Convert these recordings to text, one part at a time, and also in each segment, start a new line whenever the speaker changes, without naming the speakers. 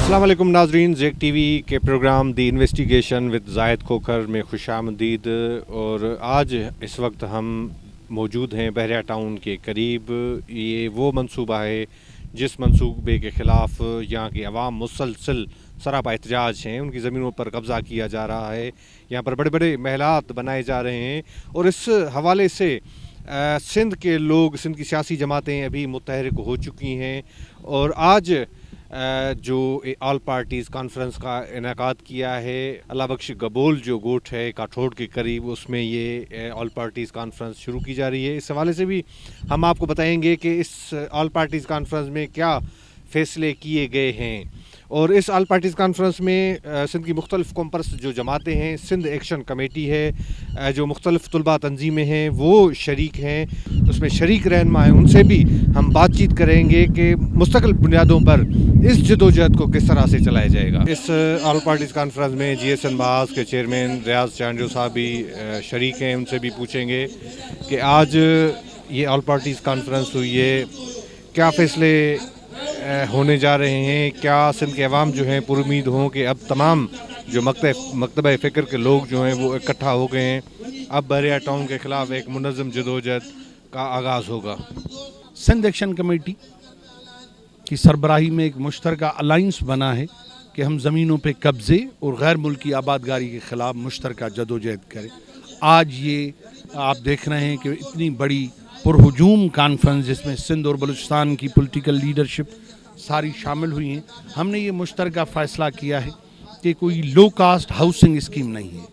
अस्सलाम वालेकुम नाजरीन, जेक टीवी के programme the investigation with Zahid Khokhar में खुशामदीद। और आज इस वक्त हम मौजूद हैं बहरिया टाउन के करीब। ये वो मंसूबा है जिस मंसूबे के ख़िलाफ़ यहाँ की आवाम मुसलसल सरापा एहतजाज हैं। उनकी ज़मीनों पर कब्ज़ा किया जा रहा है, यहाँ पर बड़े बड़े महलात बनाए जा रहे हैं। और इस हवाले से सिंध के लोग, सिंध की सियासी जमातें अभी मुतहरिक हो चुकी हैं। और आज जो ऑल पार्टीज़ कॉन्फ्रेंस का इनेकाद किया है अल्लाह बख्श गबोल जो गोठ है काठोड़ के करीब, उसमें ये ऑल पार्टीज़ कॉन्फ्रेंस शुरू की जा रही है। इस हवाले से भी हम आपको बताएंगे कि इस ऑल पार्टीज़ कॉन्फ्रेंस में क्या फ़ैसले किए गए हैं। और इस ऑल पार्टीज़ कॉन्फ्रेंस में सिंध की मुख्तलिफ़ कॉम्पर्स जो जमातें हैं, सिंध एक्शन कमेटी है, जो मुख्तलिफ़ तलबा तंजीमें हैं वो शरीक हैं, उसमें शरीक रहनुमा हैं। उनसे भी हम बातचीत करेंगे कि मुस्तकिल बुनियादों पर इस जदोजहद को किस तरह से चलाया जाएगा। इस ऑल पार्टीज़ कॉन्फ्रेंस में GSN बास के चेयरमैन रियाज चांजो साहब भी शरीक हैं। उनसे भी पूछेंगे कि आज ये ऑल पार्टीज़ कॉन्फ्रेंस हुई है, क्या फ़ैसले होने जा रहे हैं, क्या सिंध के अवाम जो हैं पुरुमीद हों कि अब तमाम जो मकतबा फ़िक्र के लोग जो हैं वो इकट्ठा हो गए हैं। अब बहरिया टाउन के ख़िलाफ़ एक मुनज़्ज़म जदोजहद का आगाज़ होगा।
सिंध एक्शन कमेटी की सरबराही में एक मुश्तरका अलाइंस बना है कि हम ज़मीनों पे कब्ज़े और गैर मुल्की आबादगारी के ख़िलाफ़ मुश्तरका जदोजहद करें। आज ये आप देख रहे हैं कि इतनी बड़ी पुरहुजूम कॉन्फ्रेंस जिसमें सिंध और बलूचिस्तान की पॉलिटिकल लीडरशिप सारी शामिल हुई हैं। हमने ये मुश्तरका फ़ैसला किया है कि कोई लो कास्ट हाउसिंग स्कीम नहीं है,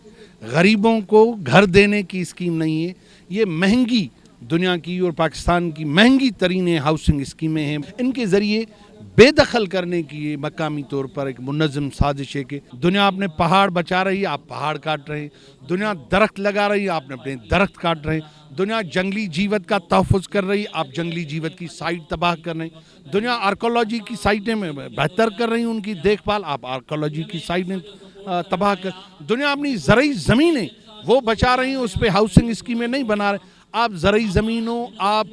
गरीबों को घर देने की स्कीम नहीं है। ये महंगी दुनिया की और पाकिस्तान की महंगी तरीन हाउसिंग स्कीमें हैं। इनके ज़रिए बेदखल करने की मकामी तौर पर एक मुनज़्ज़म साजिश है कि दुनिया अपने पहाड़ बचा रही है, आप पहाड़ काट रहे हैं। दुनिया दरख्त लगा रही है, आपने अपने दरख्त काट रहे हैं। दुनिया जंगली जीवत का तहफ़्फ़ुज़ कर रही है, आप जंगली जीवत की साइट तबाह कर रहे हैं। दुनिया आर्कोलॉजी की साइटें में बेहतर कर रही हैं, उनकी देखभाल, आप आर्कोलॉजी की साइटें तबाह कर। दुनिया अपनी ज़रई ज़मीनें वो बचा रही हैं, उस पर हाउसिंग स्कीमें नहीं बना रहे। आप ज़रई ज़मीनों, आप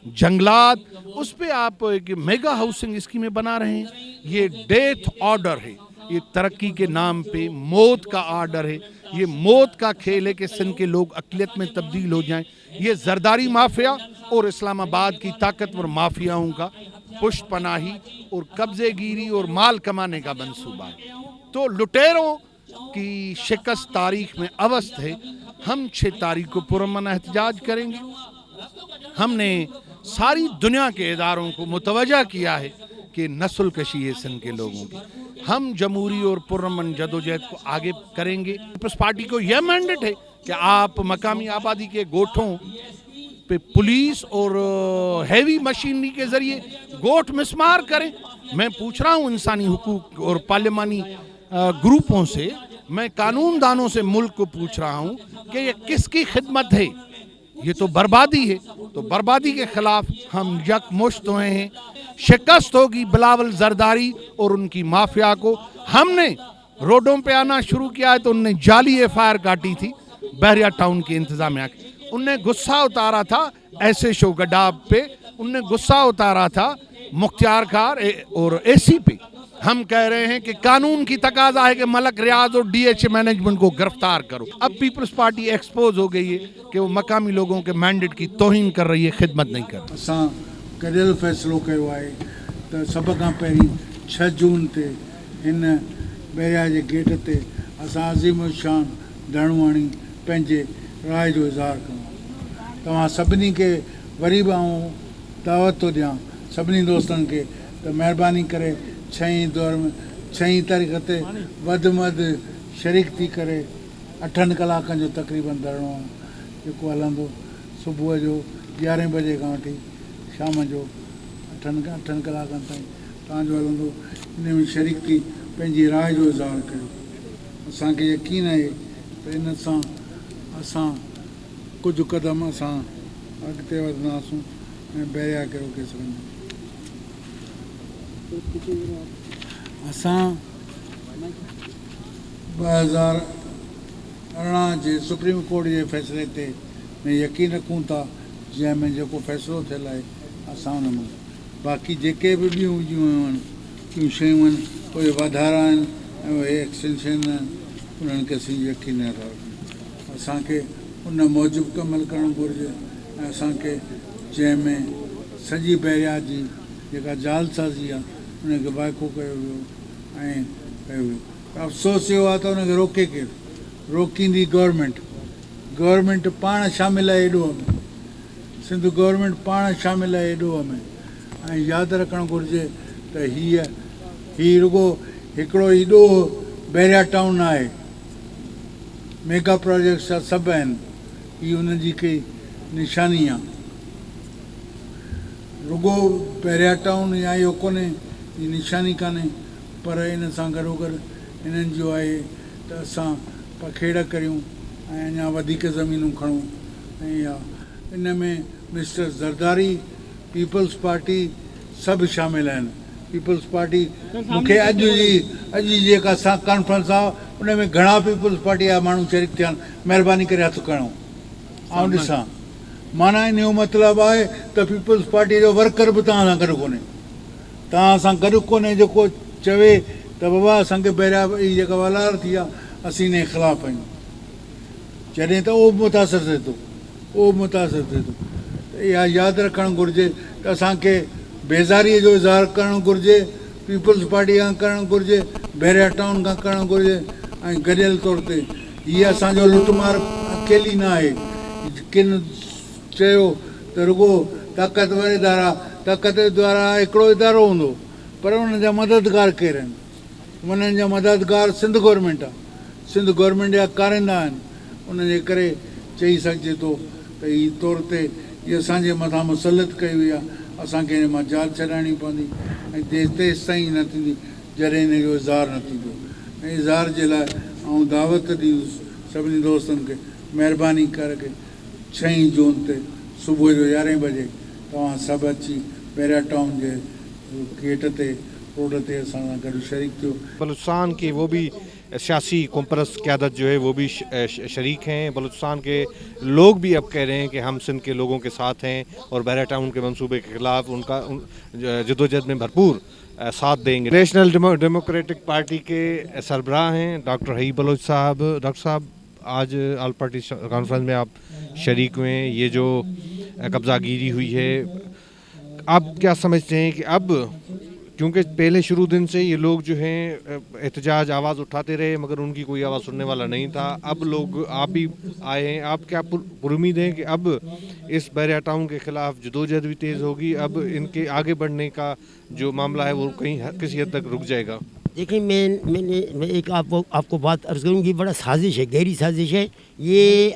जंगलात, उस पर आप एक मेगा हाउसिंग स्कीमें बना रहे हैं। ये डेथ ऑर्डर है, ये तरक्की के नाम पे मौत का ऑर्डर है। ये मौत का खेल है कि सिंध के लोग अक़लियत में तब्दील हो जाएं। ये जरदारी माफिया और इस्लामाबाद की ताकतवर माफियाओं का पुष्ट पनाही और कब्ज़े गिरी और माल कमाने का मंसूबा है। तो लुटेरों की शिकस्त तारीख में अवस्थ है। हम 6 तारीख को पुरअमन एहतजाज करेंगे। हमने सारी दुनिया के इदारों को मुतवज्जा किया है कि नस्ल कशी है सिंध के लोगों की। हम जमहूरी और पुरअमन जदोजहद को आगे करेंगे। पीपल्स पार्टी को यह मैंडेट है कि आप मकामी आबादी के गोठों पे पुलिस और हैवी मशीनरी के ज़रिए गोठ मिसमार करें। मैं पूछ रहा हूँ इंसानी हुकूक और पार्लिमानी ग्रुपों से, मैं कानून दानों से मुल्क को पूछ रहा हूँ कि ये किसकी खिदमत है? ये तो बर्बादी है। तो बर्बादी के ख़िलाफ़ हम यकमुश्त हुए हैं। शिकस्त होगी बिलावल जरदारी और उनकी माफिया को। हमने रोडों पे आना शुरू किया है तो उनने जाली FIR काटी थी बहरिया टाउन के इंतज़ामिया की। उनने गुस्सा उतारा था ऐसे शो गडाब पे, उनने गुस्सा उतारा था मुख्तियार खार और AC पे। हम कह रहे हैं कि कानून की तकाजा है कि मलक रियाज और DH मैनेजमेंट को गिरफ्तार करो। अब पीपल्स पार्टी एक्सपोज हो गई है कि वो मकामी लोगों के मैंडेट की तौहीन कर रही है, खिदमत नहीं कर रही।
असां कॾहिं फ़ैसिलो कयो आहे त सभ खां पहिरीं 6 जून ते हिन बहरिया जे गेट ते असां अज़ीम शान धणवाणी पंहिंजे राय जो इज़हार कयूं। तव्हां सभिनी खे वरी बि आऊं दावत थो ॾियां सभिनी दोस्तनि खे त महिरबानी करे 6 तारीख़ ते वधि में वधि शरीक थी करे 8 कलाकनि जो तक़रीबन धरणो जेको हलंदो, सुबुह जो 11 बजे खां वठी शाम जो 8 कलाकनि ताईं तव्हांजो हलंदो। इन में शरीक थी पंहिंजी राय जो इज़हार कयो। असांखे यकीन आहे त इन सां असां कुझु क़दम असां अॻिते वधंदासूं ऐं बहरिया खे रोके सघंदासीं। असां 2018 जे सुप्रीम कोर्ट जे फ़ैसिले ते में यकीन रखूं था, जंहिंमें जेको फ़ैसिलो थियल आहे असां हुन में बाक़ी जेके बि ॿियूं हुजियूं आहिनि जूं शयूं आहिनि उहे वाधारा आहिनि ऐं उहे एक्सटेंशन आहिनि उन्हनि खे असीं यकीन नथा रखूं। असांखे उन मूजिबि अमल करणु घुरिजे ऐं असांखे जंहिंमें सॼी बहरिया जी जेका जालसाज़ी आहे उनखे वाइको कयो वियो ऐं कयो वियो। अफ़सोस इहो आहे त उनखे रोके केरु, रोकींदी गवर्नमेंट पाण शामिल आहे एॾो में, सिंध गवर्नमेंट पाण शामिल आहे एॾो में। ऐं यादि रखणु घुरिजे त हीअ रुगो हिकिड़ो एॾो बहरिया टाउन आहे, मेगा प्रोजेक्ट्स जा सभु आहिनि, हीअ हुनजी हिकिड़ी निशानी आहे। रुगो बहरिया टाउन या इहो कोन्हे, हीअ निशानी कान्हे, पर इन सां गॾोगॾु इन्हनि जो आहे त असां पखेड़ करियूं ऐं अञा वधीक ज़मीनूं खणूं। ऐं इहा इन में मिस्टर ज़रदारी, पीपल्स पार्टी सभु शामिल आहिनि। पीपल्स पार्टी मूंखे अॼु जी जेका असां कॉन्फ्रेंस आहे उन में घणा पीपल्स पार्टी जा माण्हू शरीक थिया आहिनि, महिरबानी करे हथु खणो ऐं ॾिसां। माना इन जो मतिलबु आहे त पीपल्स पार्टी जो वर्कर बि तव्हां सां गॾु कोन्हे, तव्हां सां गॾु कोन्हे जेको चवे त बाबा असांखे बहरिया ई जेका वलार थी आहे असीं इन जे ख़िलाफ़ु आहियूं, जॾहिं त उहो मुतासिर थिए थो त इहा यादि रखणु घुरिजे त असांखे बेज़ारीअ जो इज़हार करणु घुरिजे, पीपल्स पार्टी खां करणु घुरिजे, बहरिया टाउन खां करणु घुरिजे। ऐं गॾियल तौर ते हीअ असांजो लुटमार अकेली न आहे। किन चयो त रुगो ताक़तवर द्वारा हिकिड़ो इदारो हूंदो, पर उन्हनि जा मददगार केरु आहिनि? उन्हनि जा मददगार सिंध गवर्नमेंट आहे, सिंध गवर्नमेंट जा कारिंदा आहिनि। उनजे करे चई सघिजे थो त हीअ तौर ते हीअ असांजे मथां मुसलत कई वई आहे, असांखे हिन मां जाल छॾाइणी पवंदी ऐं तेसि ताईं न थींदी जॾहिं हिन जो इज़हार न थींदो। ऐं इज़हार जे लाइ आउं दावत ॾींदुसि सभिनी दोस्तनि खे, महिरबानी करे 6 जून ते सुबुह जो 11 बजे तव्हां सभु अची बहरिया टाउन जे गेट ते रोड ते असां सां गॾु शरीक थियो।
बलूचिस्तान की वो भी सियासी कॉम्प्रेस क़यादत जो है वो भी शरीक हैं। बलूचिस्तान के लोग भी अब कह रहे हैं कि हम सिंध के लोगों के साथ हैं और बहरिया टाउन के मंसूबे के ख़िलाफ़ उनका जदोजहद में भरपूर साथ देंगे। नेशनल डेमोक्रेटिक पार्टी के सरबराह हैं डॉक्टर हई बलोच साहब। डॉक्टर साहब, आज ऑल पार्टी कॉन्फ्रेंस में आप शरीक हुए हैं, ये जो कब्ज़ागिरी हुई है, आप क्या समझते हैं कि अब, क्योंकि पहले शुरू दिन से ये लोग जो हैं एहतजाज आवाज़ उठाते रहे मगर उनकी कोई आवाज़ सुनने वाला नहीं था, अब लोग आप भी आए हैं, आप क्या पुरुमीद हैं कि अब इस बहरिया टाउन के ख़िलाफ़ जदोजहद भी तेज़ होगी, अब इनके आगे बढ़ने का जो मामला है वो कहीं किसी हद तक रुक जाएगा?
देखिए, मैं एक आपको बात अर्ज़ करूँगी, बड़ा साजिश है, गहरी साजिश है। ये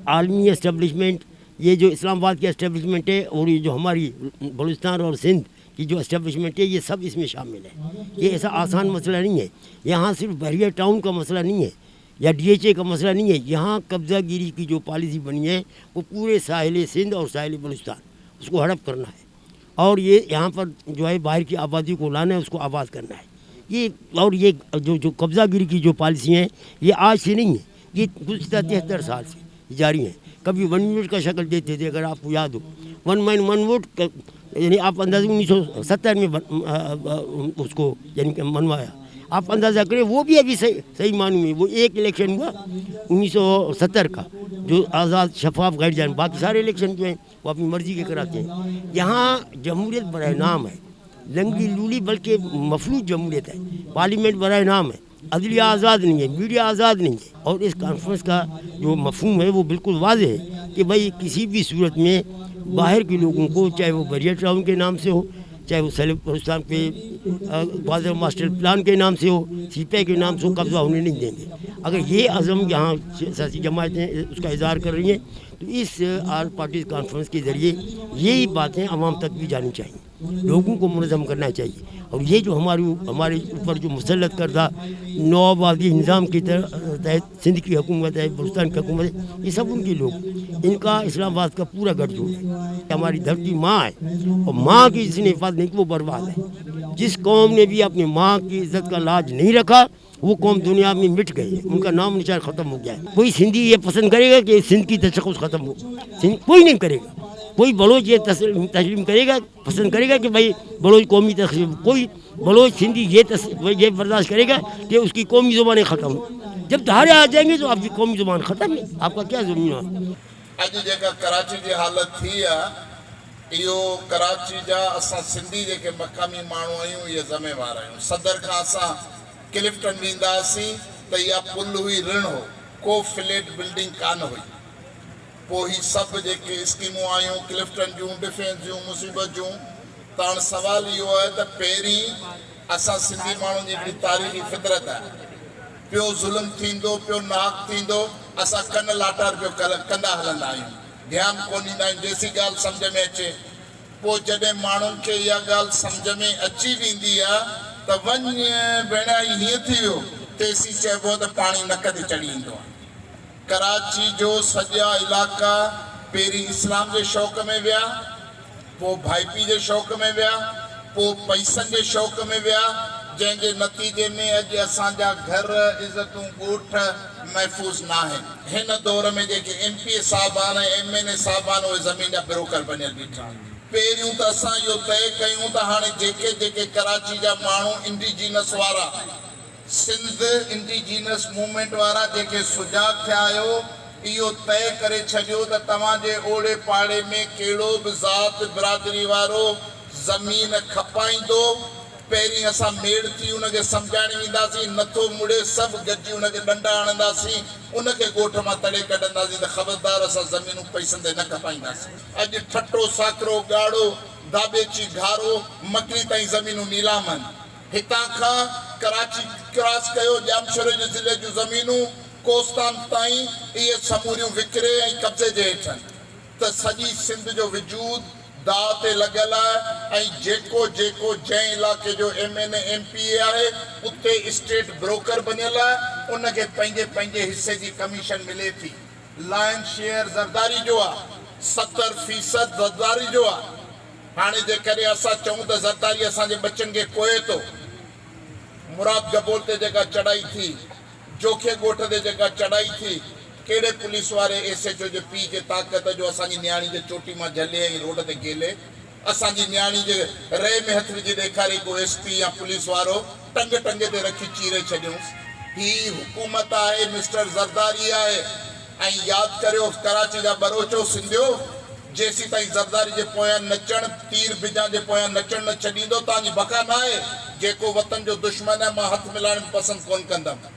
आलमी एस्टेब्लिशमेंट, ये जो इस्लामाबाद की एस्टेब्लिशमेंट है और ये जो हमारी बलूचिस्तान और सिंध की जो एस्टेब्लिशमेंट है, ये सब इसमें शामिल है। ये ऐसा आसान मसला नहीं है। यहाँ सिर्फ बहरिया टाउन का मसला नहीं है या DHA का मसला नहीं है। यहाँ कब्ज़ागिरी की जो पॉलिसी बनी है वो पूरे साहिल सिंध और साहिल बलूचिस्तान उसको हड़प करना है और ये यहाँ पर जो है बाहर की आबादी को लाना है, उसको आबाद करना है। ये और ये जो कब्ज़ागिरी की जो पॉलिसी हैं ये आज से नहीं है, ये गुज़श्ता 73 साल से जारी हैं। कभी 1 मिनट का शक्ल देते थे, अगर आपको याद हो, 1 मैन 1 वोट, यानी आप अंदाज़ा 1970 में उसको यानी कि मनवाया। आप अंदाज़ा करें, वो भी अभी सही मानू में वो एक इलेक्शन हुआ 1970 का जो आज़ाद शफाफ गैर जान, बाकी सारे इलेक्शन जो हैं वो अपनी मर्ज़ी के कराते हैं। यहाँ जमहूरियत बराए नाम है, लंगड़ी लूली बल्कि मफलूज जमहूरियत है। पार्लियामेंट बराए नाम है, अदलिया आज़ाद नहीं है, मीडिया आज़ाद नहीं है। और इस कॉन्फ्रेंस का जो मफहूम है वो बिल्कुल वाज़ेह है कि भाई किसी भी सूरत में बाहर के लोगों को, चाहे वो बहरिया टाउन के नाम से हो, चाहे वो सैलिब बलूचिस्तान पे ग्वादर मास्टर प्लान के नाम से हो, CPI के नाम से हो, कब्ज़ा होने नहीं देंगे। अगर ये अज़म यहाँ सियासी जमातें उसका इज़हार कर रही हैं तो इस ऑल पार्टीज़ कॉन्फ्रेंस के ज़रिए यही बातें आवाम तक भी जानी चाहिए, लोगों को मुनज़्ज़म करना चाहिए। और ये जो हमारे ऊपर जो मुसल्लत करदा नौआबादी निज़ाम की तहत सिंध की हुकूमत है, बलूचिस्तान की हुकूमत है, ये सब उनके लोग, इनका इस्लामाबाद का पूरा गठजोड़ है। हमारी धरती माँ है और माँ की जिसने हिफाजत नहीं की वो बर्बाद है। जिस कौम ने भी अपनी माँ की इज़्ज़त का लाज नहीं रखा वो कौम दुनिया में मिट गई है, उनका नाम निशान ख़त्म हो गया है। कोई सिंधी ये पसंद करेगा कि सिंध की तशख़्ख़ुस ख़त्म हो? सिंध कोई नहीं करेगा। कोई बलोच ये तस्लीम करेगा, पसंद करेगा कि भाई बलोच कौमी तस्लीम, कोई बलोच सिंधी ये बर्दाश्त करेगा कि उसकी कौमी ज़ुबानें ख़त्म। जब धारे आ जाएंगे तो आपकी कौमी ज़ुबान ख़त्म है, आपका क्या ज़मीन है।
अॼु जेका कराची जी हालत थी आहे, इहो कराची जा असां सिंधी जेके मक़ामी माण्हू आहियूं इहे ज़िम्मेवार आहियूं। सदर खां असां क्लिफ्टन वेंदा हुआसीं त इहा पुल हुई, ऋण हो, को फ्लैट बिल्डिंग कान हुई। पोइ ही सभु जेके स्कीमूं आयूं क्लिफ्टन जूं, डिफेंस जूं, मुसीबत जूं, त हाणे सुवालु इहो आहे त पहिरीं असां सिंधी माण्हुनि जी हिकिड़ी तारीख़ी फितरत आहे, पियो ज़ुल्म थींदो, पियो नाक थींदो, असां कन लाटार पियो कंदा हलंदा आहियूं, ध्यानु कोन ॾींदा आहियूं जेसी ॻाल्हि सम्झ में अचे। पोइ जॾहिं माण्हुनि खे इहा ॻाल्हि सम्झ में अची वेंदी आहे त वञ भेण हीअं थी वियो, तेसी चइबो त पाणी नक ते चढ़ी ईंदो आहे। कराची जो सॼा इलाइक़ा पहिरीं इस्लाम जे शौक़ में विया, पोइ भाईपी जे शौक़ में विया, पोइ पैसनि जे शौक़ में विया, जंहिंजे नतीजे में अॼु असांजा घर इज़तूं ॻोठ महफ़ूज़ न आहिनि। हिन दौर में जेके MP साहिबान ऐं MNA साहिबान उहे ज़मीन जा ब्रोकर बणियल बीठा। पहिरियों त असां इहो तइ कयूं त हाणे जेके जेके कराची जा माण्हू इंडिजीनस वारा, सिंध इंडिजीनस मूवमेंट वारा जेके सुजाग थिया आहियो, इहो तइ करे छॾियो त तव्हांजे ओड़े पाड़े में कहिड़ो बि ज़ात बिरादरी वारो ज़मीन खपाईंदो, पहिरीं असां मेड़ थी उनखे सम्झाइण वेंदासीं, नथो मुड़े सभु गॾिजी उनखे डंडा हणंदासीं, उनखे ॻोठ मां तड़े कढंदासीं त ख़बरदार असां ज़मीनूं पैसनि ते न खपाईंदासीं। अॼु ठटो साकरो ॻाढ़ो दाबेची घारो मकड़ी ताईं ज़मीनूं नीलाम आहिनि। हितां खां कराची क्रॉस कयो, जामशोरे जे ज़िले जूं ज़मीनूं कोस्तान ताईं इहे समूरियूं विकिरे ऐं कब्ज़े जे हेठि आहिनि। त सॼी सिंध जो वजूद दाव ते लॻियल आहे ऐं जेको जेको जंहिं इलाइक़े जो MNA MPA आहे उते स्टेट ब्रोकर बणियल आहे, उनखे पंहिंजे पंहिंजे हिसे जी कमीशन मिले थी। लायन शेयर ज़रदारी जो आहे, 70% ज़रदारी जो आहे। हाणे जेकॾहिं असां चऊं त ज़रदारी असांजे बच्चनि खे कोहे थो, मुराद गबोल ते जेका चढ़ाई थी, जोखे ॻोठ ते जेका चढ़ाई थी, कहिड़े पुलिस वारे SHO जे पीउ जे ताक़त जो असांजी नियाणी जे चोटी मां झले ऐं रोड ते गेले, असांजी नियाणी जे रे में हथ विझी ॾेखारे को SP या पुलिस वारो टंग टंग ते रखी चीरे छॾियूंसि। ही हुकूमत आहे, मिस्टर ज़रदारी आहे। ऐं यादि करियो कराची जा बरोचो सिंधियो, जेसी ताईं ज़रदारी जे पोयां नचण, तीर बिजां जे पोयां नचण न छॾींदो तव्हांजी बका न आहे। जेको वतन जो दुश्मन आहे मां हथ मिलाइण पसंदि कोन कंदुमि,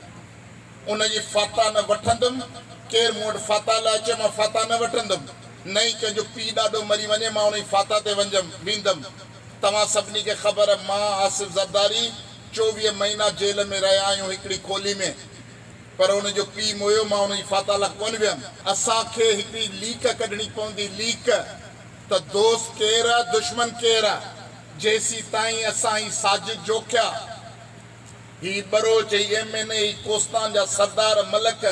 उनजी फाता न वठंदुमि। केरु मूं वटि फाता लाइ अचे मां फाता न वठंदुमि, न ई कंहिंजो पीउ ॾाढो मरी वञे मां उनजी फाता ते वेंदुमि। तव्हां सभिनी खे ख़बर आहे, मां आसिफ़ ज़रदारी 24 महीना जेल में रहिया आहियूं हिकिड़ी खोली में, पर उनजो पीउ मोयो, मां उनजी फाता लाइ कोन वियमि। असांखे हिकिड़ी लीक कढणी पवंदी, लीक त दोस्त केरु आहे, दुश्मन केरु आहे। जेसी ताईं असां ही साजिद जोखिया, ही बरोच, ही MNA, ही कोस्तान जा सरदार मलक,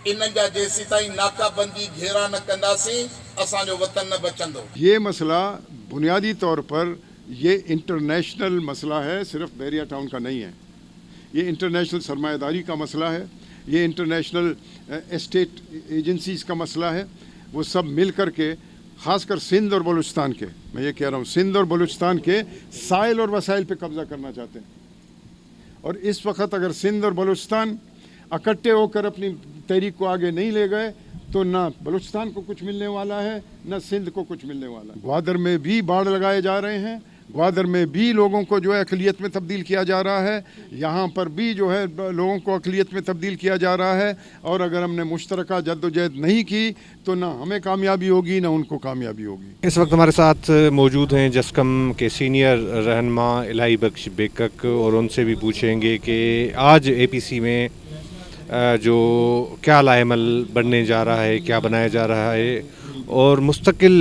इन्हनि जा जेसी ताईं नाकाबंदी घेरा न कंदासीं, असांजो वतन न बचंदो।
ये मसला बुनियादी तौर पर ये इंटरनेशनल मसला है, सिर्फ बैरिया टाउन का नहीं है। ये इंटरनेशनल सरमायादारी का मसला है, ये इंटरनेशनल एस्टेट एजेंसीज़ का मसला है। वो सब मिल कर के, ख़ासकर सिंध और बलूचिस्तान के, मैं ये कह रहा हूँ, सिंध और बलूचिस्तान के साइल और वसाइल पे कब्ज़ा करना चाहते हैं। और इस वक्त अगर सिंध और बलूचिस्तान इकट्ठे होकर अपनी तहरीक को आगे नहीं ले गए तो ना बलूचिस्तान को कुछ मिलने वाला है, ना सिंध को कुछ मिलने वाला है। ग्वादर में भी बाढ़ लगाए जा रहे हैं, ग्वादर में भी लोगों को जो है अक़लियत में तब्दील किया जा रहा है, यहाँ पर भी जो है लोगों को अक़लियत में तब्दील किया जा रहा है। और अगर हमने मुश्तरका जद्दोजहद नहीं की तो ना हमें कामयाबी होगी ना उनको कामयाबी होगी।
इस वक्त हमारे साथ मौजूद हैं जस्कम के सीनियर रहनुमा इलाही बख्श बेकक, और उनसे भी पूछेंगे कि आज APC में जो क्या लाएमल बनने जा रहा है, क्या बनाया जा रहा है, और मुस्तकिल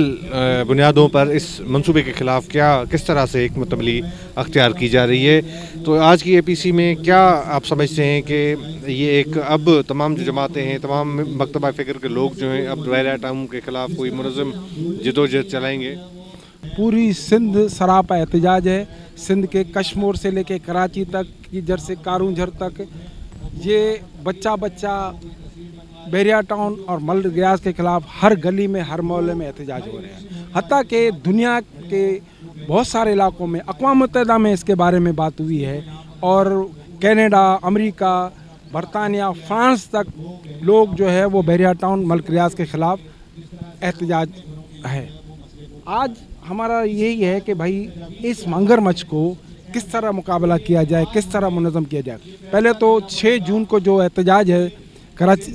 बुनियादों पर इस मंसूबे के ख़िलाफ़ किस तरह से हिकमत अमली अख्तियार की जा रही है। तो आज की APC में क्या आप समझते हैं कि ये एक अब तमाम जो जमातें हैं, तमाम मकतबा फ़िक्र के लोग जो हैं, अब बैरिया टाउन के ख़िलाफ़ कोई मुनज़्ज़म जदोजहद चलाएँगे?
पूरी सिंध सरापा एहतजाज है। सिंध के कश्मीर से लेके कराची तक की जड़ से कारूंझर तक ये बच्चा बच्चा बहरिया टाउन और मल रियाज के खिलाफ हर गली में, हर मोहल्ले में एहतजाज हो रहे हैं। हत्ता कि दुनिया के बहुत सारे इलाकों में अक़वाम मुत्तहिदा में इसके बारे में बात हुई है और कनाडा, अमेरिका, बरतानिया, फ्रांस तक लोग जो है वो बहरिया टाउन मल रियाज के ख़िलाफ़ एहतजाज है। आज हमारा यही है कि भाई इस मगरमच्छ को किस तरह मुकाबला किया जाए, किस तरह मुनज़्ज़म किया जाए। पहले तो 6 जून को जो एहतजाज है कराची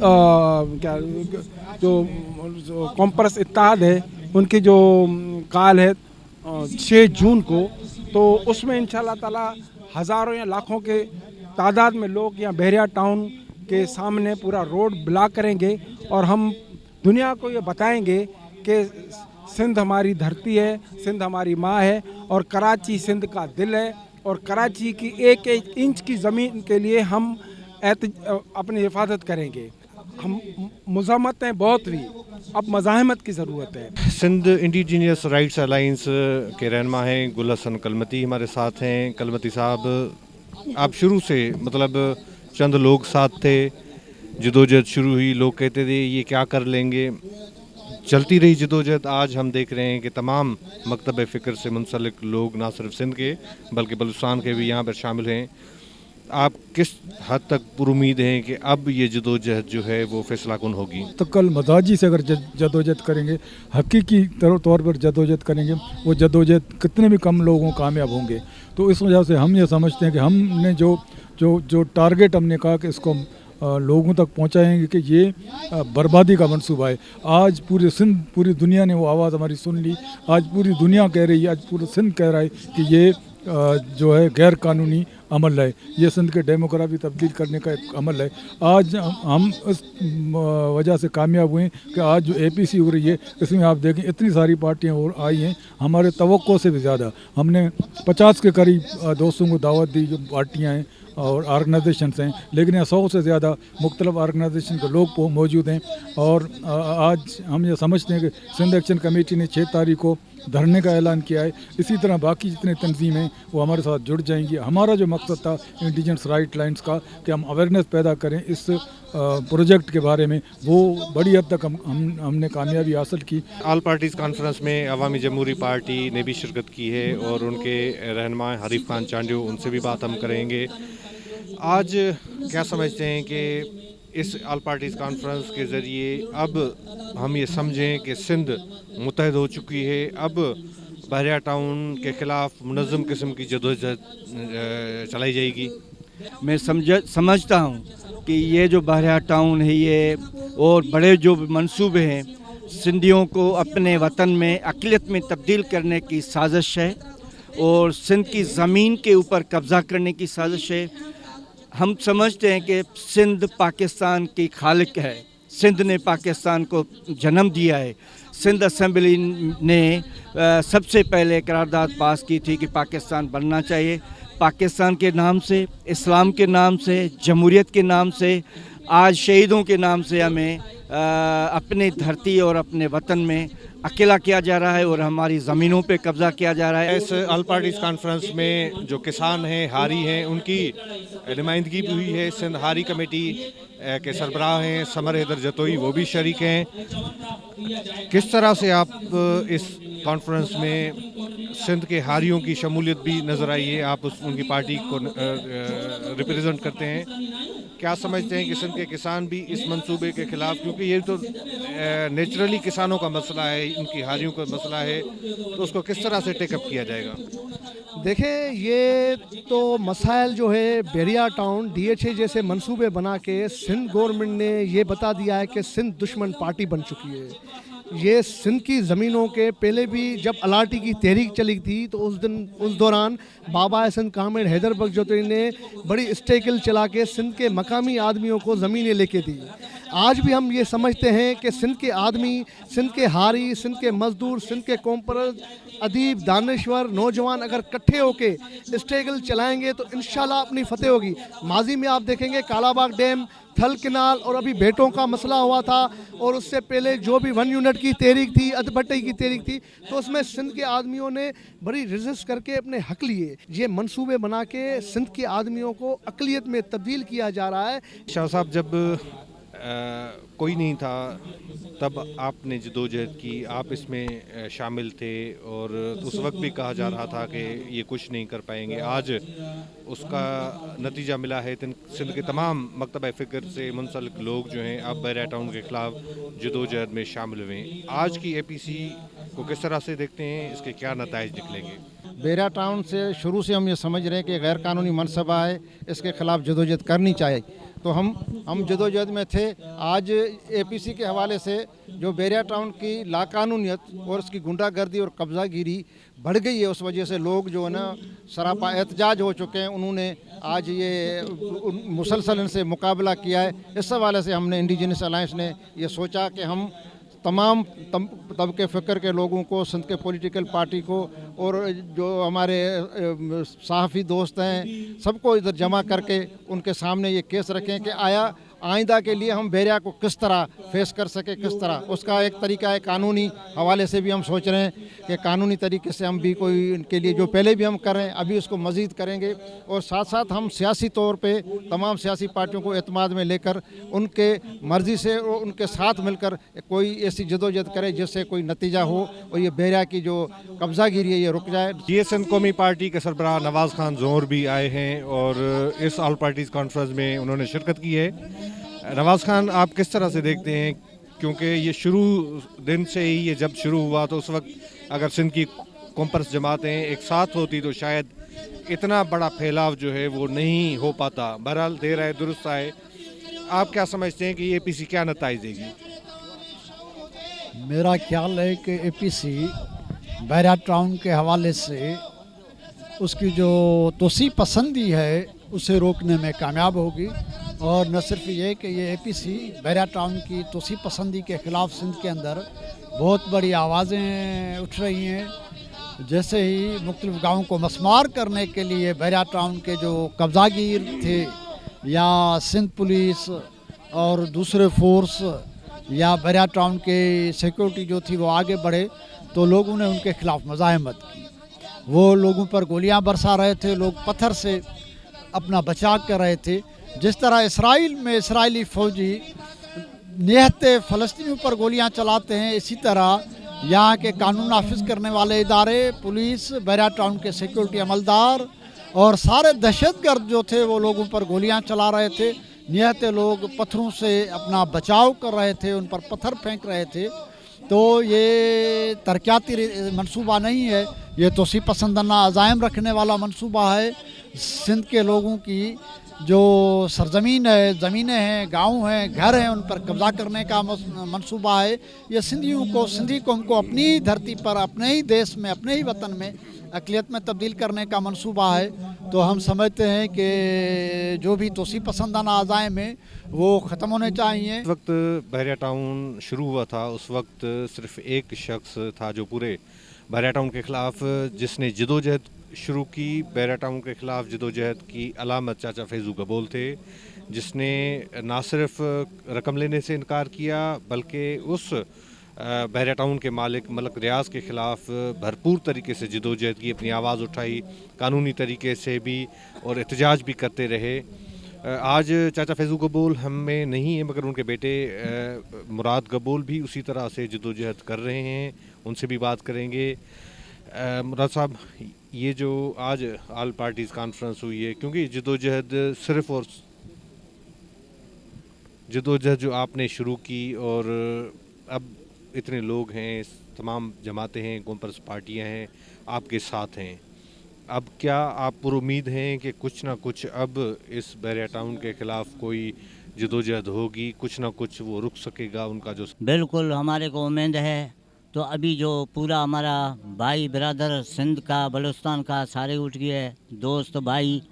जो कॉम्परस इत्तेहाद है उनकी जो काल है 6 जून को, तो उसमें इंशाल्लाह ताला हज़ारों या लाखों के तादाद में लोग यहाँ बहरिया टाउन के सामने पूरा रोड ब्लॉक करेंगे और हम दुनिया को ये बताएंगे कि सिंध हमारी धरती है, सिंध हमारी माँ है और कराची सिंध का दिल है और कराची की एक एक इंच की ज़मीन के लिए हम अपनी हिफाजत करेंगे। हम मुज़ाहमत हैं बहुत हुई, अब मज़ाहमत की ज़रूरत है।
सिंध इंडिजीनियस राइट्स अलाइंस के रहनुमा हैं गुल हसन कलमती हमारे साथ हैं। कलमती साहब, आप शुरू से मतलब चंद लोग साथ थे, जदोजहद शुरू हुई, लोग कहते थे ये क्या कर लेंगे, चलती रही जदोजहद। आज हम देख रहे हैं कि तमाम मकतब फ़िक्र से मुंसलिक लोग ना सिर्फ सिंध के बल्कि बलूचिस्तान के भी यहाँ पर शामिल हैं। आप किस हद तक पुरुमीद हैं कि अब ये जदोजहद जो है वो फैसला कुन होगी?
तो कल मजाजी से अगर जदोजहद करेंगे, हकीकी तौर पर जदोजहद करेंगे, वो जदोजहद कितने भी कम लोगों कामयाब होंगे। तो इस वजह से हम ये समझते हैं कि हमने जो टारगेट हमने कहा कि इसको लोगों तक पहुंचाएंगे कि ये बर्बादी का मंसूबा है। आज पूरे सिंध, पूरी दुनिया ने वो आवाज़ हमारी सुन ली। आज पूरी दुनिया कह रही है, आज पूरा सिंध कह रहा है कि ये जो है गैर कानूनी अमल है, ये सिंध के डेमोग्राफी तब्दील करने का एक अमल है। आज हम इस वजह से कामयाब हुए कि आज जो APC हो रही है इसमें आप देखें इतनी सारी पार्टियां और आई हैं, हमारे तवक्को से भी ज़्यादा। हमने 50 के करीब दोस्तों को दावत दी जो पार्टियां हैं और ऑर्गेनाइजेशंस हैं, लेकिन यहाँ 100 से ज़्यादा मुख्तलिफ ऑर्गेनाइजेशन के लोग मौजूद हैं। और आज हम ये समझते हैं कि सिंध एक्शन कमेटी ने 6 तारीख को धरने का ऐलान किया है। इसी तरह बाकी जितने तंजीमें हैं वो हमारे साथ जुड़ जाएंगी। हमारा जो मकसद था इंडिजिनस राइट लाइन्स का कि हम अवेयरनेस पैदा करें इस प्रोजेक्ट के बारे में, वो बड़ी हद तक हमने कामयाबी हासिल की।
ऑल पार्टीज़ कॉन्फ्रेंस में अवामी जमहूरी पार्टी ने भी शिरकत की है और उनके रहनुमा हरीफ खान चांडियो, उनसे भी बात हम करेंगे। आज क्या समझते हैं कि इस ऑल पार्टीज़ कॉन्फ्रेंस के ज़रिए अब हम ये समझें कि सिंध मुत्तहद हो चुकी है, अब बहरिया टाउन के ख़िलाफ़ मुनज़्ज़म किस्म की जदोजहद चलाई जाएगी?
मैं समझता हूँ कि ये जो बहरिया टाउन है ये और बड़े जो मंसूबे हैं सिंधियों को अपने वतन में अक़लियत में तब्दील करने की साजिश है और सिंध की ज़मीन के ऊपर कब्ज़ा करने की साजिश है। हम समझते हैं कि सिंध पाकिस्तान की खालिक है, सिंध ने पाकिस्तान को जन्म दिया है। सिंध असेंबली ने सबसे पहले करारदाद पास की थी कि पाकिस्तान बनना चाहिए। पाकिस्तान के नाम से, इस्लाम के नाम से, जमहूरियत के नाम से, आज शहीदों के नाम से हमें अपनी धरती और अपने वतन में अकेला किया जा रहा है और हमारी ज़मीनों पे कब्ज़ा किया जा रहा है।
इस ऑल पार्टीज़ कॉन्फ्रेंस में जो किसान हैं, हारी हैं, उनकी नुमाइंदगी भी हुई है। सिंध हारी कमेटी के सरबराह हैं समर हैदर जतोई, वो भी शरीक हैं। किस तरह से आप इस कॉन्फ्रेंस में सिंध के हारियों की शमूलियत भी नज़र आई है? आप उनकी पार्टी को रिप्रेजेंट करते हैं, क्या समझते हैं कि सिंध के किसान भी इस मंसूबे के ख़िलाफ़, क्योंकि ये तो नेचुरली किसानों का मसला है, इनकी हारियों का मसला है, तो उसको किस तरह से टेकअप किया जाएगा?
देखें, ये तो मसाइल जो है बहरिया टाउन DHA जैसे मंसूबे बना के सिंध गवर्नमेंट ने ये बता दिया है कि सिंध दुश्मन पार्टी बन चुकी है। ये सिंध की ज़मीनों के पहले भी जब अलाटी की तहरीक चली थी तो उस दौरान बाबा सिंध कामिल हैदर बख्श जोतरी ने बड़ी स्ट्रगल चला के सिंध के मकामी आदमियों को ज़मीनें लेके दी। आज भी हम ये समझते हैं कि सिंध के आदमी, सिंध के हारी, सिंध के मज़दूर, सिंध के कॉम्परल, अदीब, दानश्वर, नौजवान अगर इकट्ठे होके स्ट्रगल चलाएंगे तो इंशाल्लाह अपनी फतेह होगी। माजी में आप देखेंगे कालाबाग डैम, थल किनाल और अभी बेटों का मसला हुआ था और उससे पहले जो भी 1 यूनिट की तहरीक थी, अदभट्टी की तहरीक थी, तो उसमें सिंध के आदमियों ने बड़ी रेजिस्ट करके अपने हक लिए। ये मंसूबे बना के सिंध के आदमियों को अक़लियत में तब्दील किया जा रहा है।
शाह साहब, जब कोई नहीं था तब आपने जदोजहद की, आप इसमें शामिल थे और उस वक्त भी कहा जा रहा था कि ये कुछ नहीं कर पाएंगे। आज उसका नतीजा मिला है। सिंध के तमाम मकतब फ़िक्र से मुंसलिक लोग जो हैं अब बहरिया टाउन के ख़िलाफ़ जदोजहद में शामिल हुए हैं। आज की APC को किस तरह से देखते हैं, इसके क्या नताइज निकलेंगे?
बहरिया टाउन से शुरू से हम ये समझ रहे हैं कि गैर कानूनी मनसबा है, इसके ख़िलाफ़ जदोजहद करनी चाहिए। तो हम जदोजहद में थे। आज APC के हवाले से जो बहरिया टाउन की लाकानूनियत और उसकी गुंडागर्दी और कब्ज़ागिरी बढ़ गई है, उस वजह से लोग जो है ना सरापा एहतजाज हो चुके हैं। उन्होंने आज ये मुसलसल इनसे मुकाबला किया है। इस हवाले से हमने इंडिजिनस अलायंस ने ये सोचा कि हम तमाम तबके फ़िक्र के लोगों को, सिंध के पॉलिटिकल पार्टी को और जो हमारे सहाफ़ी दोस्त हैं, सबको इधर जमा करके उनके सामने ये केस रखें कि आइंदा के लिए हम बहरिया को किस तरह फेस कर सके, किस तरह उसका एक तरीका है। कानूनी हवाले से भी हम सोच रहे हैं कि कानूनी तरीके से हम भी कोई इनके लिए जो पहले भी हम कर रहे हैं अभी उसको मज़ीद करेंगे। और साथ साथ हम सियासी तौर पे तमाम सियासी पार्टियों को एतमाद में लेकर उनके मर्ज़ी से और उनके साथ मिलकर कोई ऐसी जदोजहद करे जिससे कोई नतीजा हो और ये बहरिया की जो कब्ज़ागिरी है ये रुक जाए।
ये सिंध कौमी पार्टी के सरबराह नवाज़ खान ज़ोहर भी आए हैं और इस ऑल पार्टीज़ कॉन्फ्रेंस में उन्होंने शिरकत की है। नवाज़ खान, आप किस तरह से देखते हैं, क्योंकि ये शुरू दिन से ही ये जब शुरू हुआ तो उस वक्त अगर सिंध की कॉम्पर्स जमातें एक साथ होती तो शायद इतना बड़ा फैलाव जो है वो नहीं हो पाता। बहरहाल देर आए दुरुस्त आए। आप क्या समझते हैं कि ये APC क्या नताइज देगी?
मेरा ख्याल है कि APC बहरिया टाउन के हवाले से उसकी जो तोसी पसंदी है उसे रोकने में कामयाब होगी। और न सिर्फ ये कि ये APC बहरिया टाउन की तोसी पसंदी के ख़िलाफ़ सिंध के अंदर बहुत बड़ी आवाज़ें उठ रही हैं। जैसे ही मुख्तलिफ़ गाँवों को मस्मार करने के लिए बहरिया टाउन के जो कब्ज़ागिर थे या सिंध पुलिस और दूसरे फोर्स या बहरिया टाउन के सिक्योरिटी जो थी वो आगे बढ़े तो लोगों ने उनके ख़िलाफ़ मज़ाहमत की। वो लोगों पर गोलियां बरसा रहे थे, लोग पत्थर से अपना बचाव कर रहे थे। जिस तरह इसराइल में इसराइली फ़ौजी निहत्ते फ़लस्तीनियों पर गोलियां चलाते हैं, इसी तरह यहाँ के कानून नाफिज करने वाले इदारे, पुलिस, बहरिया टाउन के सिक्योरिटी अमलदार और सारे दहशतगर्द जो थे वो लोगों पर गोलियां चला रहे थे। निहत्ते लोग पत्थरों से अपना बचाव कर रहे थे, उन पर पत्थर फेंक रहे थे। तो ये तरक्याती मंसूबा नहीं है, ये तोसी पसंदाना अज़ाइम रखने वाला मंसूबा है। सिंध के लोगों की जो सरजमीन है, ज़मीनें हैं, गांव हैं, घर हैं, उन पर कब्ज़ा करने का मंसूबा है। ये सिंधियों को, सिंधी कौम को अपनी ही धरती पर, अपने ही देश में, अपने ही वतन में अक़लियत में तब्दील करने का मंसूबा है। तो हम समझते हैं कि जो भी तोसी पसंदाना अज़ाइम है वो ख़त्म होने चाहिए।
इस वक्त बहरिया टाउन शुरू हुआ था, उस वक्त सिर्फ एक शख्स था जो पूरे बहरिया टाउन के ख़िलाफ़ जिसने जदोजहद शुरू की। बहरिया टाउन के ख़िलाफ़ जदोजहद की अलामत चाचा फैज़ू गबोल थे, जिसने ना सिर्फ रकम लेने से इनकार किया बल्कि उस बहरिया टाउन के मालिक मलक रियाज के ख़िलाफ़ भरपूर तरीके से जदोजहद की, अपनी आवाज़ उठाई, कानूनी तरीके से भी और एहतजाज भी करते रहे। आज चाचा फैज़ू गबोल हम में नहीं है, मगर उनके बेटे मुराद गबोल भी उसी तरह से जदोजहद कर रहे हैं, उनसे भी बात करेंगे। मुराद साहब, ये जो आज ऑल पार्टीज़ कॉन्फ्रेंस हुई है, क्योंकि जदोजहद सिर्फ और जदोजहद जो आपने शुरू की और अब इतने लोग हैं, तमाम जमातें हैं, कॉम्पर्स पार्टियां हैं, आपके साथ हैं, अब क्या आप पर उम्मीद हैं कि कुछ ना कुछ अब इस बहरिया टाउन के ख़िलाफ़ कोई जदोजहद होगी, कुछ ना कुछ वो रुक सकेगा उनका जो?
बिल्कुल हमारे को उम्मीद है। तो अभी जो पूरा हमारा भाई बिरादर सिंध का, बलूचिस्तान का सारे उठ गए दोस्त भाई,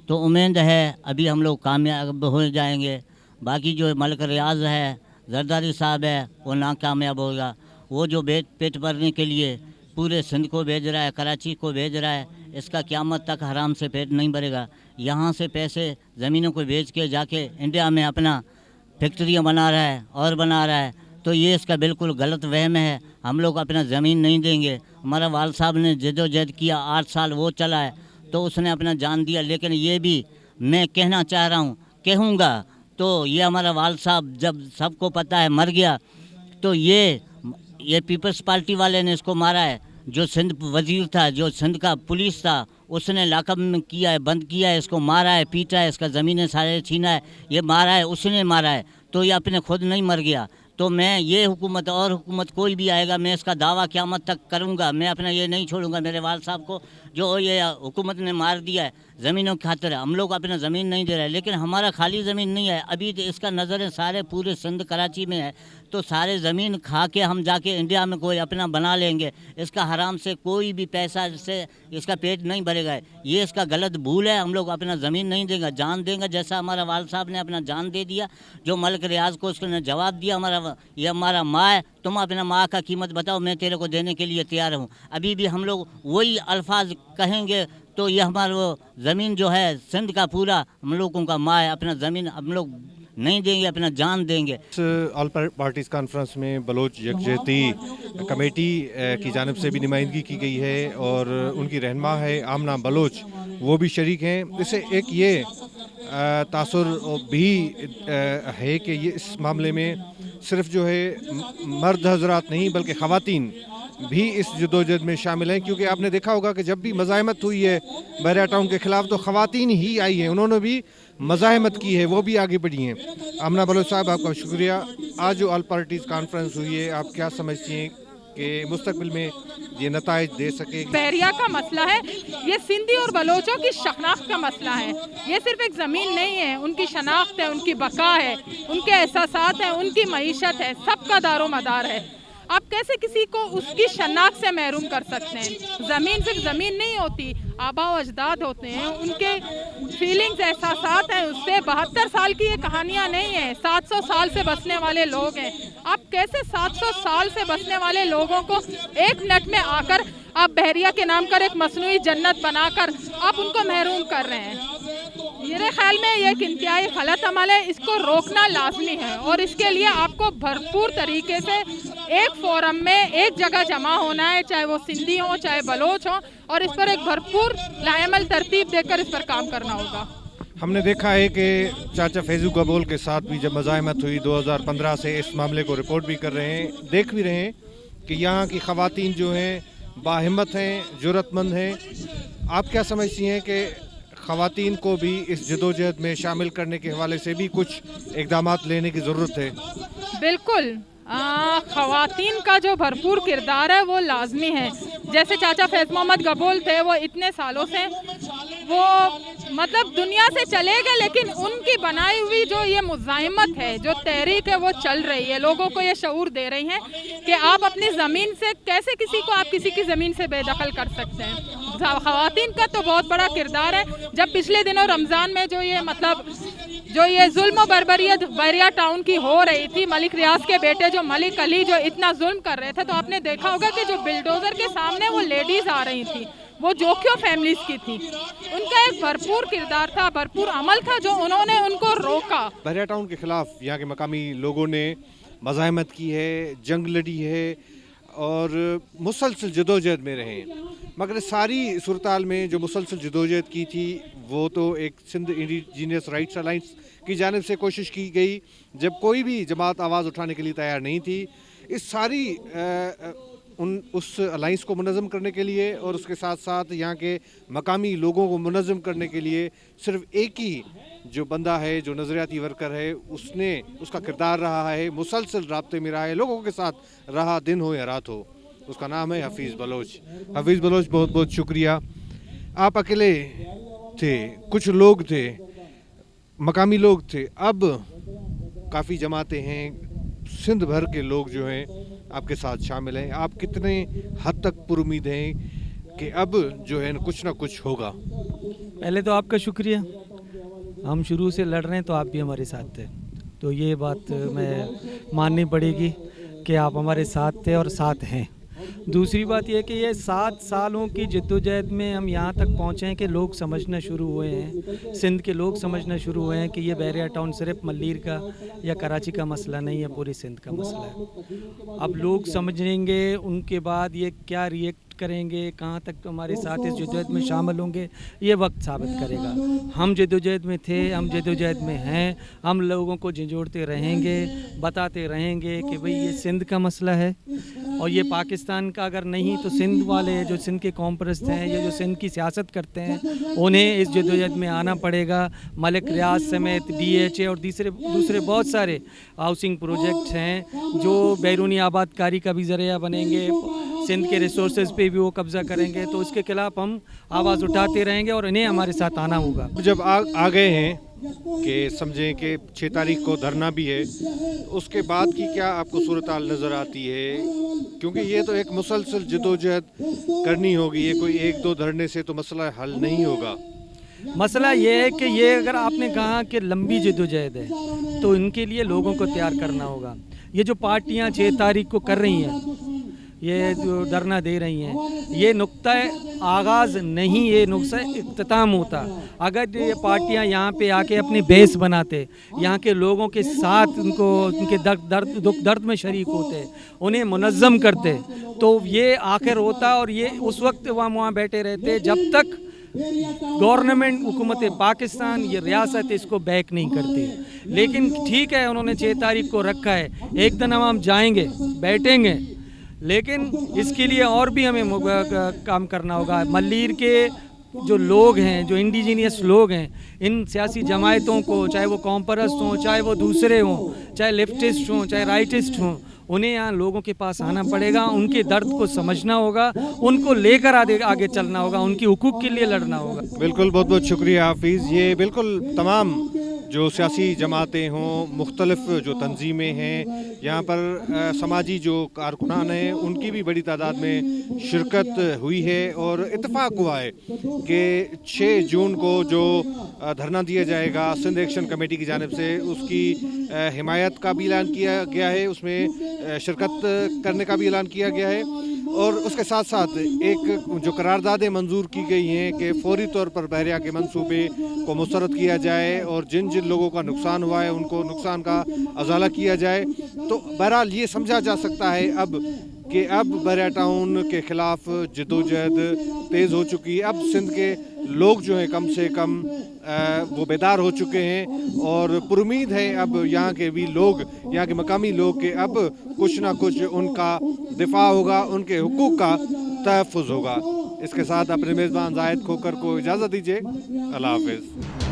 तो उम्मीद है अभी हम लोग कामयाब हो जाएंगे। बाकी जो मलक रियाज है, जरदारी साहब है, वो नाकामयाब होगा। वो जो पेट भरने के लिए पूरे सिंध को भेज रहा है, कराची को भेज रहा है, इसका क़यामत तक हराम से पेट नहीं भरेगा। यहाँ से पैसे ज़मीनों को बेच के जाके इंडिया में अपना फैक्ट्रियाँ बना रहा है और बना रहा है, तो ये इसका बिल्कुल गलत वहम है। हम लोग अपना ज़मीन नहीं देंगे। हमारा वाल साहब ने जदोजहद किया, 8 साल वो चला है, तो उसने अपना जान दिया। लेकिन ये भी मैं कहना चाह रहा हूँ, कहूँगा तो ये हमारा वाल साहब जब सबको पता है मर गया, तो ये पीपल्स पार्टी वाले ने इसको मारा है। जो सिंध वजीर था, जो सिंध का पुलिस था, उसने लाकअप में किया है, बंद किया है, इसको मारा है, पीटा है, इसका ज़मीनें सारे छीना है, ये मारा है, उसने मारा है। तो ये अपने खुद नहीं मर गया। तो मैं ये हुकूमत और हुकूमत कोई भी आएगा, मैं इसका दावा क़यामत तक करूँगा। मैं अपना ये नहीं छोड़ूंगा मेरे वाल साहब को, जो ये हुकूमत ने मार दिया है ज़मीनों की खातिर। हम लोग अपना ज़मीन नहीं दे रहे, लेकिन हमारा खाली ज़मीन नहीं है। अभी इसका नज़र है सारे पूरे सिंध कराची में है, तो सारे ज़मीन खा के हम जाके इंडिया में कोई अपना बना लेंगे। इसका हराम से कोई भी पैसा से इसका पेट नहीं भरेगा। ये इसका गलत भूल है। हम लोग अपना ज़मीन नहीं देंगे, जान देंगे, जैसा हमारा वाल साहब ने अपना जान दे दिया। जो मलिक रियाज को उसने जवाब दिया, ये हमारा माँ है, तुम अपना माँ का कीमत बताओ, मैं तेरे को देने के लिए तैयार हूँ। अभी भी हम लोग वही अल्फाज कहेंगे तो ये हमारा वो ज़मीन जो है सिंध का पूरा हम लोगों का माँ है, अपना ज़मीन हम लोग नहीं देंगे, अपना जान देंगे।
ऑल पार्टीज़ कॉन्फ्रेंस में बलोच यकजहती कमेटी की जानिब से भी नुमाइंदगी की गई है और उनकी रहनुमा है आमना बलोच, वो भी शरीक हैं। इससे एक ये तासुर भी है कि ये इस मामले में सिर्फ जो है मर्द हजरात नहीं बल्कि ख़वातीन भी इस जदोजहद में शामिल हैं, क्योंकि आपने देखा होगा कि जब भी मज़ाहमत हुई है बहरिया टाउन के ख़िलाफ़ तो ख़वातीन ही आई हैं, उन्होंने भी मज़ाहमत की है, वो भी आगे बढ़ी हैं। आमना बलोच साहब, आपका शुक्रिया। आज जो ऑल पार्टीज़ कॉन्फ्रेंस हुई है, आप क्या समझती हैं कि मुस्तकबिल में ये नताइज दे सके?
बहरिया का मसला है, ये सिंधी और बलोचों की शनाख्त का मसला है। ये सिर्फ एक ज़मीन नहीं है, उनकी शनाख्त है, उनकी बका है, उनके एहसासात हैं, उनकी मईशत है, सबका दारो मदार है। आप कैसे किसी को उसकी शनाख्त से महरूम कर सकते हैं? ज़मीन सिर्फ ज़मीन नहीं होती, आबा व अजदाद होते हैं, उनके फीलिंग्स एहसासात हैं। उससे 72 साल की ये कहानियाँ नहीं हैं, 700 साल से बसने वाले लोग हैं। आप कैसे 700 साल से बसने वाले लोगों को एक मिनट में आकर आप बहरिया के नाम कर एक मसनूई जन्नत बनाकर आप उनको महरूम कर रहे हैं? मेरे ख्याल में ये एक इंतहाई गलत अमल है, इसको रोकना लाजमी है और इसके लिए आपको भरपूर तरीके से एक फोरम में एक जगह जमा होना है, चाहे वो सिंधी हो चाहे बलोच हो, और इस पर एक भरपूर लाएमल तरतीब देकर इस पर काम करना होगा।
हमने देखा है कि चाचा फैज़ू कबूल के साथ भी जब मज़ाहमत हुई 2015 से इस मामले को रिपोर्ट भी कर रहे हैं, देख भी रहे हैं कि यहाँ की ख़वातीन जो हैं बाहिम्मत हैं, जुर्रतमंद हैं। आप क्या समझती हैं कि ख़वातीन को भी इस जदोजहद में शामिल करने के हवाले से भी कुछ इक़दामात लेने की ज़रूरत है?
बिल्कुल, ख़वातीन का जो भरपूर किरदार है वो लाजमी है। जैसे चाचा फैज़ मोहम्मद कबूल थे, वो इतने सालों से वो मतलब दुनिया से चले गए, लेकिन उनकी बनाई हुई जो ये मुज़ाहिमत है, जो तहरीक है, वो चल रही है। लोगों को ये शऊर दे रही हैं कि आप अपनी ज़मीन से कैसे किसी को आप किसी की ज़मीन से बेदखल कर सकते हैं। ख़वातीन का तो बहुत बड़ा किरदार है। जब पिछले दिनों रमज़ान में जो ये मतलब जो ये जुल्म बर्बरियत बहरिया टाउन की हो रही थी, मलिक रियाज के बेटे जो मलिक अली जो इतना जुल्म कर रहे थे, तो आपने देखा होगा कि जो बिल्डोज़र के सामने वो लेडीज़ आ रही थी, वो जोखियों फैमिलीज़ की थी। उनका एक भरपूर किरदार था, भरपूर अमल था, जो उन्होंने उनको रोका।
बहरिया टाउन के ख़िलाफ़ यहाँ के मकामी लोगों ने मज़ाहमत की है, जंग लड़ी है और मुसलसल जदोजहद में रहे। मगर सारी सूरताल में जो मुसलसल जदोजहद की थी वो तो एक सिंध इंडिजीनियस राइट्स अलाइंस की जानिब से कोशिश की गई, जब कोई भी जमात आवाज़ उठाने के लिए तैयार नहीं थी। इस सारी उस अलाइंस को मुनज़्ज़म करने के लिए और उसके साथ साथ यहाँ के मकामी लोगों को मुनज़्ज़म करने के लिए सिर्फ एक ही जो बंदा है, जो नज़रियाती वर्कर है, उसने उसका किरदार रहा है, मुसलसल राब्ते में रहा है, लोगों के साथ रहा, दिन हो या रात हो। उसका नाम है हफीज़ बलोच। हफीज़ बलोच, बहुत बहुत शुक्रिया। आप अकेले थे, कुछ लोग थे, मकामी लोग थे, अब काफ़ी जमातें हैं, सिंध भर के लोग जो हैं आपके साथ शामिल हैं। आप कितने हद तक पुरुमीद हैं कि अब जो है कुछ ना कुछ होगा?
पहले तो आपका शुक्रिया, हम शुरू से लड़ रहे हैं तो आप भी हमारे साथ थे, तो ये बात मैं माननी पड़ेगी कि आप हमारे साथ थे और साथ हैं। दूसरी बात यह कि ये 7 सालों की जद्दोजहद में हम यहाँ तक पहुँचे हैं कि लोग समझना शुरू हुए हैं, सिंध के लोग समझना शुरू हुए हैं कि ये बहरिया टाउन सिर्फ मल्लीर का या कराची का मसला नहीं है, पूरी सिंध का मसला है। अब लोग समझेंगे, उनके बाद ये क्या रिएक्ट کریں گے, کہاں تک ہمارے ساتھ اس جدوجہد میں شامل ہوں گے, یہ وقت ثابت کرے گا. ہم جدوجہد میں تھے, ہم جدوجہد میں ہیں, ہم لوگوں کو جھنجھوڑتے رہیں گے, بتاتے رہیں گے کہ بھئی یہ سندھ کا مسئلہ ہے اور یہ پاکستان کا اگر نہیں تو سندھ والے جو سندھ کے قوم پرست ہیں, یہ جو سندھ کی سیاست کرتے ہیں, انہیں اس جدوجہد میں آنا پڑے گا. ملک ریاض سمیت DHA اور دوسرے بہت سارے ہاؤسنگ پروجیکٹس ہیں جو بیرونی آباد کاری کا بھی ذریعہ بنیں گے, سندھ کے ریسورسز پہ بھی وہ قبضہ کریں گے. تو اس کے خلاف ہم آواز اٹھاتے رہیں گے اور انہیں ہمارے ساتھ آنا ہوگا.
جب آ گئے ہیں کہ سمجھیں کہ 6 تاریخ کو دھرنا بھی ہے, اس کے بعد کی کیا آپ کو صورتحال نظر آتی ہے؟ کیونکہ یہ تو ایک مسلسل جدوجہد کرنی ہوگی, یہ کوئی 1-2 دھرنے سے تو مسئلہ حل نہیں ہوگا.
مسئلہ یہ ہے کہ یہ اگر آپ نے کہا کہ لمبی جدوجہد ہے تو ان کے لیے لوگوں کو تیار کرنا ہوگا. یہ جو پارٹیاں 6 تاریخ کو کر رہی ہیں, یہ جو دھرنا دے رہی ہیں, یہ نقطہ آغاز نہیں, یہ نقطہ اختتام ہوتا. اگر یہ پارٹیاں یہاں پہ آ کے اپنی بیس بناتے, یہاں کے لوگوں کے ساتھ ان کے درد میں شریک ہوتے, انہیں منظم کرتے, تو یہ آخر ہوتا. اور یہ اس وقت وہاں بیٹھے رہتے جب تک گورنمنٹ حکومت پاکستان یہ ریاست اس کو بیک نہیں کرتی. لیکن ٹھیک ہے, انہوں نے 6 تاریخ کو رکھا ہے, ایک دن ہم جائیں گے, بیٹھیں گے, لیکن اس کے لیے اور بھی ہمیں کام کرنا ہوگا. ملیر کے جو لوگ ہیں, جو انڈیجینیس لوگ ہیں, ان سیاسی جماعتوں کو, چاہے وہ قوم پرست ہوں, چاہے وہ دوسرے ہوں, چاہے لیفٹسٹ ہوں, چاہے رائٹسٹ ہوں, انہیں یہاں لوگوں کے پاس آنا پڑے گا, ان کے درد کو سمجھنا ہوگا, ان کو لے کر آگے چلنا ہوگا, ان کی حقوق کے لیے لڑنا ہوگا.
بالکل, بہت بہت شکریہ حافظ. یہ بالکل تمام جو سیاسی جماعتیں ہوں, مختلف جو تنظیمیں ہیں, یہاں پر سماجی جو کارکنان ہیں, ان کی بھی بڑی تعداد میں شرکت ہوئی ہے اور اتفاق ہوا ہے کہ 6 جون کو جو دھرنا دیا جائے گا سندھ ایکشن کمیٹی کی جانب سے, اس کی حمایت کا بھی اعلان کیا گیا ہے, اس میں شرکت کرنے کا بھی اعلان کیا گیا ہے. اور اس کے ساتھ ساتھ ایک جو قراردادیں منظور کی گئی ہیں کہ فوری طور پر بحریہ کے منصوبے کو مسترد کیا جائے اور جن لوگوں کا نقصان ہوا ہے ان کو نقصان کا ازالہ کیا جائے. تو بہرحال یہ سمجھا جا سکتا ہے اب کہ اب بحریہ ٹاؤن کے خلاف جدوجہد تیز ہو چکی ہے. اب سندھ کے لوگ جو ہیں کم سے کم وہ بیدار ہو چکے ہیں اور پرامید ہے اب یہاں کے بھی لوگ, یہاں کے مقامی لوگ, کہ اب کچھ نہ کچھ ان کا دفاع ہوگا, ان کے حقوق کا تحفظ ہوگا. اس کے ساتھ اپنے میزبان زاہد کھوکر کو اجازت دیجیے. اللہ حافظ.